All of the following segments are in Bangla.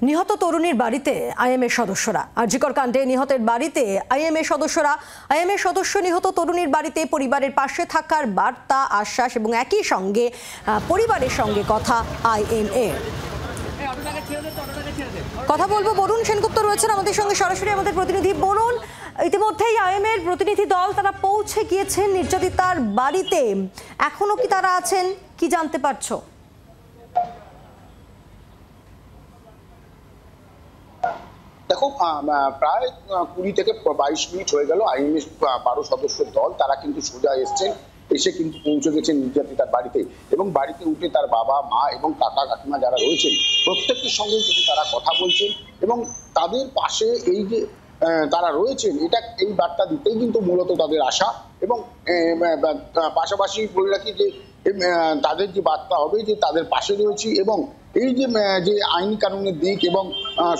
নিহত তরুণীর বাড়িতে আইএমএ সদস্যরা। আরজিকর কাণ্ডে নিহতের বাড়িতে আইএমএ সদস্যরা। আইএমএ সদস্য নিহত তরুণীর বাড়িতে পরিবারের পাশে থাকার বার্তা, আশ্বাস এবং একই সঙ্গে পরিবারের সঙ্গে কথা আইএমএ। কথা বলবো, বরুণ সেনগুপ্ত রয়েছেন আমাদের সঙ্গে সরাসরি, আমাদের প্রতিনিধি। বরুণ, ইতিমধ্যেই আইএমএর প্রতিনিধি দল তারা পৌঁছে গিয়েছেন নির্যাতিতার বাড়িতে, এখনো কি তারা আছেন, কি জানতে পারছো? দেখো, প্রায় 20 থেকে 22 মিনিট হয়ে গেল আইএমএ 12 সদস্যের দল তারা কিন্তু সোজা এসছেন, এসে কিন্তু পৌঁছে গেছেন নির্যাতিতার বাড়িতে এবং বাড়িতে উঠে তার বাবা, মা এবং কাকা কাকিমা যারা রয়েছেন প্রত্যেকের সঙ্গে কিন্তু তারা কথা বলছেন এবং তাদের পাশে এই যে তারা রয়েছেন এই বার্তা দিতেই কিন্তু মূলত তাদের আশা। এবং পাশাপাশি বলে রাখি যে তাদের যে বার্তা হবে যে তাদের পাশে রয়েছি এবং এই যে আইনি কানুনের দিক এবং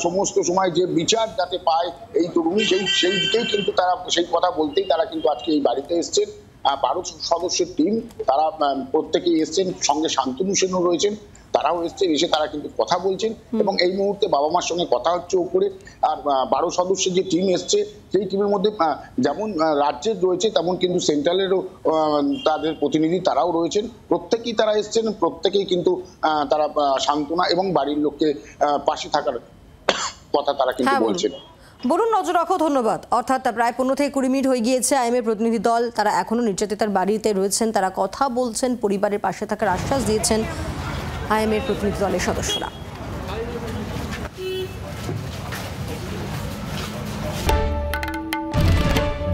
সমস্ত সময় যে বিচার যাতে পায় এই তরুণী, সেই দিকেই কিন্তু তারা সেই কথা বলতেই তারা কিন্তু আজকে এই বাড়িতে এসছেন। 12 সদস্যের টিম, তারা প্রত্যেকেই এসছেন, সঙ্গে শান্তনু সেনও রয়েছেন, তারাও এসছেন, এসে তারা কিন্তু কথা বলছেন এবং এই মুহূর্তে বাবা মার সঙ্গে কথা হচ্ছে উপরে। আর 12 সদস্যের যে টিম এসছে সেই টিমের মধ্যে যেমন রাজ্যের রয়েছে তেমন কিন্তু সেন্ট্রালেরও তাদের প্রতিনিধি তারাও রয়েছেন। প্রত্যেকেই তারা এসছেন, প্রত্যেকেই কিন্তু তারা সান্ত্বনা এবং বাড়ির লোককে পাশে থাকার কথা তারা কিন্তু বলছেন। বরুণ, নজর রাখো, ধন্যবাদ। অর্থাৎ প্রায় 15 থেকে 20 মিনিট হয়ে গিয়েছে আইএমএ প্রতিনিধি দল তারা এখনো নির্যাতিতার বাড়িতে রয়েছেন, তারা কথা বলছেন, পরিবারের পাশে থাকার আশ্বাস দিয়েছেন আইএমএ প্রতিনিধি দলের সদস্যরা।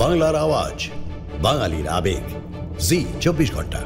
বাংলার আওয়াজ, বাঙালির আবেগ, জি 24 ঘন্টা।